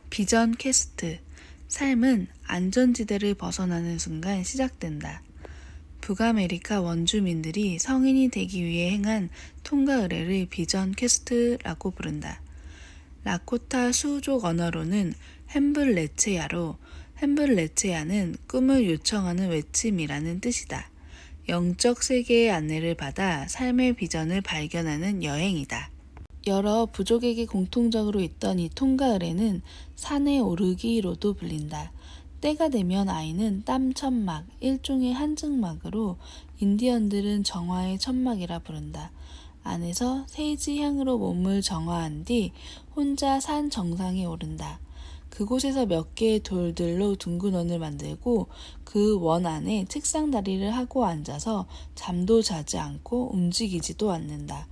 비전 퀘스트. 삶은 안전지대를 벗어나는 순간 시작된다. 북아메리카 원주민들이 성인이 되기 위해 행한 통과 의례를 비전 퀘스트라고 부른다. 라코타 수족 언어로는 햄블레체야로, 햄블레체야는 꿈을 요청하는 외침이라는 뜻이다. 영적 세계의 안내를 받아 삶의 비전을 발견하는 여행이다. 여러 부족에게 공통적으로 있던 이 통과 의례는 산에 오르기로도 불린다. 때가 되면 아이는 땀 천막, 일종의 한증막으로 인디언들은 정화의 천막이라 부른다. 안에서 세지 향으로 몸을 정화한 뒤 혼자 산 정상에 오른다. 그곳에서 몇 개의 돌들로 둥근 원을 만들고 그 원 안에 책상 다리를 하고 앉아서 잠도 자지 않고 움직이지도 않는다.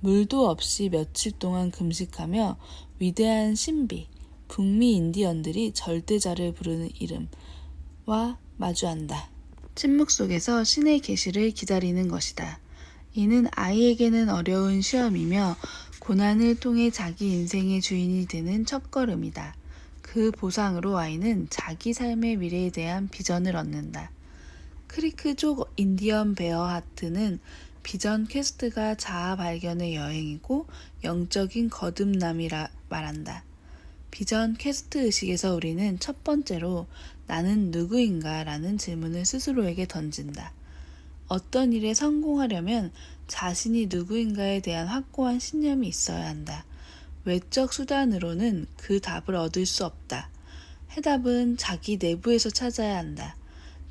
물도 없이 며칠 동안 금식하며 위대한 신비, 북미 인디언들이 절대자를 부르는 이름과 마주한다. 침묵 속에서 신의 계시를 기다리는 것이다. 이는 아이에게는 어려운 시험이며 고난을 통해 자기 인생의 주인이 되는 첫걸음이다. 그 보상으로 아이는 자기 삶의 미래에 대한 비전을 얻는다. 크리크족 인디언 베어 하트는 비전 퀘스트가 자아 발견의 여행이고 영적인 거듭남이라 말한다. 비전 퀘스트 의식에서 우리는 첫 번째로 나는 누구인가 라는 질문을 스스로에게 던진다. 어떤 일에 성공하려면 자신이 누구인가에 대한 확고한 신념이 있어야 한다. 외적 수단으로는 그 답을 얻을 수 없다. 해답은 자기 내부에서 찾아야 한다.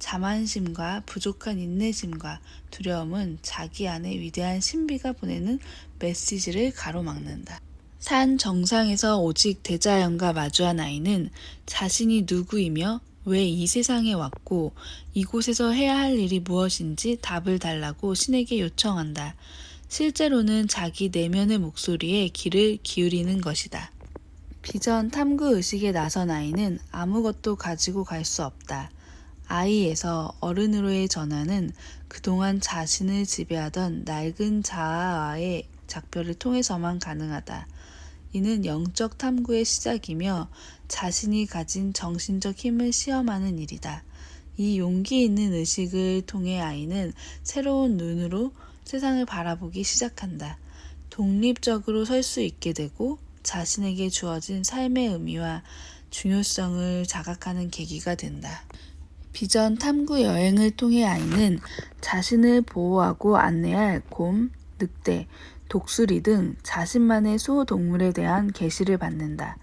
자만심과 부족한 인내심과 두려움은 자기 안에 위대한 신비가 보내는 메시지를 가로막는다. 산 정상에서 오직 대자연과 마주한 아이는 자신이 누구이며 왜 이 세상에 왔고 이곳에서 해야 할 일이 무엇인지 답을 달라고 신에게 요청한다. 실제로는 자기 내면의 목소리에 귀를 기울이는 것이다. 비전 탐구 의식에 나선 아이는 아무것도 가지고 갈 수 없다. 아이에서 어른으로의 전환은 그동안 자신을 지배하던 낡은 자아와의 작별을 통해서만 가능하다. 이는 영적 탐구의 시작이며 자신이 가진 정신적 힘을 시험하는 일이다. 이 용기 있는 의식을 통해 아이는 새로운 눈으로 세상을 바라보기 시작한다. 독립적으로 설 수 있게 되고 자신에게 주어진 삶의 의미와 중요성을 자각하는 계기가 된다. 비전 탐구 여행을 통해 아이는 자신을 보호하고 안내할 곰, 늑대, 독수리 등 자신만의 수호동물에 대한 계시를 받는다.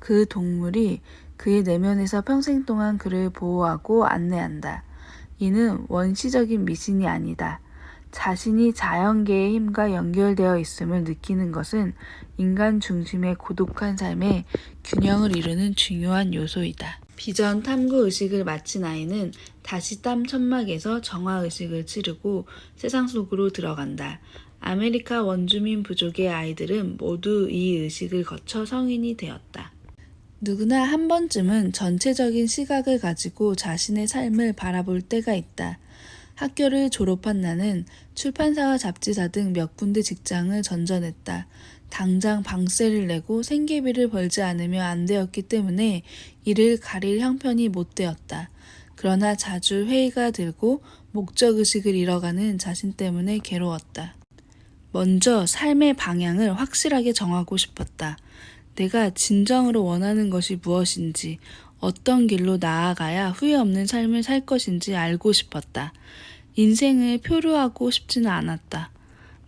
그 동물이 그의 내면에서 평생 동안 그를 보호하고 안내한다. 이는 원시적인 미신이 아니다. 자신이 자연계의 힘과 연결되어 있음을 느끼는 것은 인간 중심의 고독한 삶의 균형을 이루는 중요한 요소이다. 비전 탐구 의식을 마친 아이는 다시 땀 천막에서 정화 의식을 치르고 세상 속으로 들어간다. 아메리카 원주민 부족의 아이들은 모두 이 의식을 거쳐 성인이 되었다. 누구나 한 번쯤은 전체적인 시각을 가지고 자신의 삶을 바라볼 때가 있다. 학교를 졸업한 나는 출판사와 잡지사 등 몇 군데 직장을 전전했다. 당장 방세를 내고 생계비를 벌지 않으면 안 되었기 때문에 이를 가릴 형편이 못 되었다. 그러나 자주 회의가 들고 목적의식을 잃어가는 자신 때문에 괴로웠다. 먼저 삶의 방향을 확실하게 정하고 싶었다. 내가 진정으로 원하는 것이 무엇인지, 어떤 길로 나아가야 후회 없는 삶을 살 것인지 알고 싶었다. 인생을 표류하고 싶지는 않았다.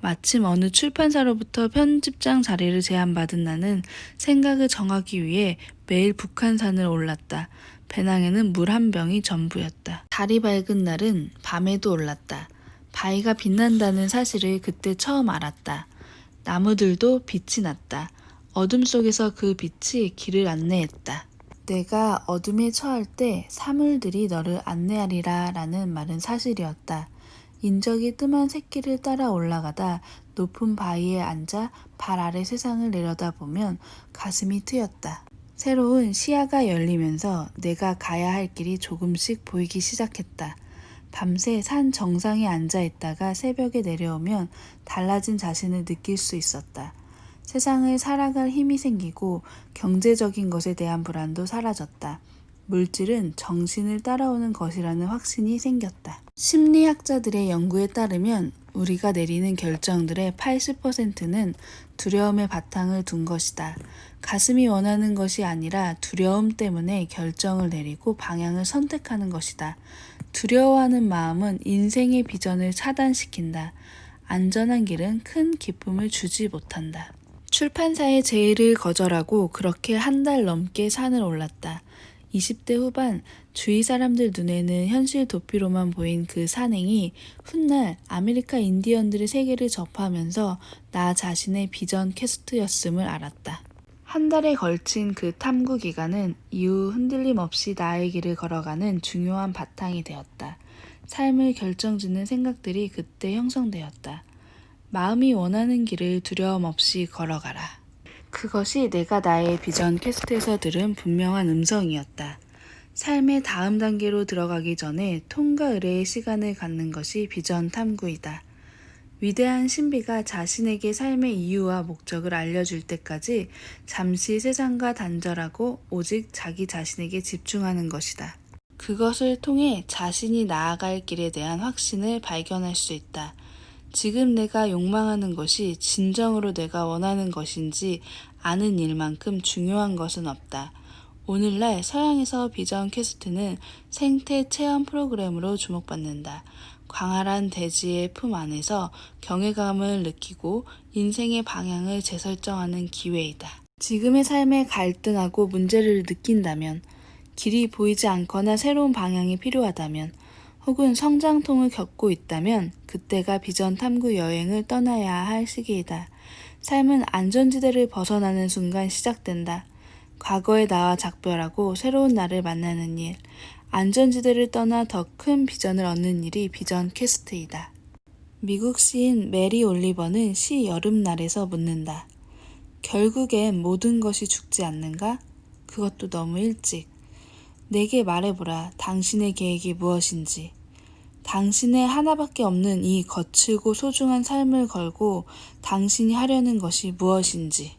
마침 어느 출판사로부터 편집장 자리를 제안받은 나는 생각을 정하기 위해 매일 북한산을 올랐다. 배낭에는 물 한 병이 전부였다. 달이 밝은 날은 밤에도 올랐다. 바위가 빛난다는 사실을 그때 처음 알았다. 나무들도 빛이 났다. 어둠 속에서 그 빛이 길을 안내했다. 내가 어둠에 처할 때 사물들이 너를 안내하리라 라는 말은 사실이었다. 인적이 뜸한 새끼를 따라 올라가다 높은 바위에 앉아 발 아래 세상을 내려다보면 가슴이 트였다. 새로운 시야가 열리면서 내가 가야 할 길이 조금씩 보이기 시작했다. 밤새 산 정상에 앉아 있다가 새벽에 내려오면 달라진 자신을 느낄 수 있었다. 세상을 살아갈 힘이 생기고 경제적인 것에 대한 불안도 사라졌다. 물질은 정신을 따라오는 것이라는 확신이 생겼다. 심리학자들의 연구에 따르면 우리가 내리는 결정들의 80%는 두려움의 바탕을 둔 것이다. 가슴이 원하는 것이 아니라 두려움 때문에 결정을 내리고 방향을 선택하는 것이다. 두려워하는 마음은 인생의 비전을 차단시킨다. 안전한 길은 큰 기쁨을 주지 못한다. 출판사의 제의를 거절하고 그렇게 한 달 넘게 산을 올랐다. 20대 후반 주위 사람들 눈에는 현실 도피로만 보인 그 산행이 훗날 아메리카 인디언들의 세계를 접하면서 나 자신의 비전 퀘스트였음을 알았다. 한 달에 걸친 그 탐구 기간은 이후 흔들림 없이 나의 길을 걸어가는 중요한 바탕이 되었다. 삶을 결정짓는 생각들이 그때 형성되었다. 마음이 원하는 길을 두려움 없이 걸어가라. 그것이 내가 나의 비전 퀘스트에서 들은 분명한 음성이었다. 삶의 다음 단계로 들어가기 전에 통과 의뢰의 시간을 갖는 것이 비전 탐구이다. 위대한 신비가 자신에게 삶의 이유와 목적을 알려줄 때까지 잠시 세상과 단절하고 오직 자기 자신에게 집중하는 것이다. 그것을 통해 자신이 나아갈 길에 대한 확신을 발견할 수 있다. 지금 내가 욕망하는 것이 진정으로 내가 원하는 것인지 아는 일만큼 중요한 것은 없다. 오늘날 서양에서 비전 퀘스트는 생태 체험 프로그램으로 주목받는다. 광활한 대지의 품 안에서 경외감을 느끼고 인생의 방향을 재설정하는 기회이다. 지금의 삶에 갈등하고 문제를 느낀다면, 길이 보이지 않거나 새로운 방향이 필요하다면, 혹은 성장통을 겪고 있다면 그때가 비전 탐구 여행을 떠나야 할 시기이다. 삶은 안전지대를 벗어나는 순간 시작된다. 과거의 나와 작별하고 새로운 나를 만나는 일, 안전지대를 떠나 더 큰 비전을 얻는 일이 비전 퀘스트이다. 미국 시인 메리 올리버는 시 여름날에서 묻는다. 결국엔 모든 것이 죽지 않는가? 그것도 너무 일찍. 내게 말해보라. 당신의 계획이 무엇인지. 당신의 하나밖에 없는 이 거칠고 소중한 삶을 걸고 당신이 하려는 것이 무엇인지.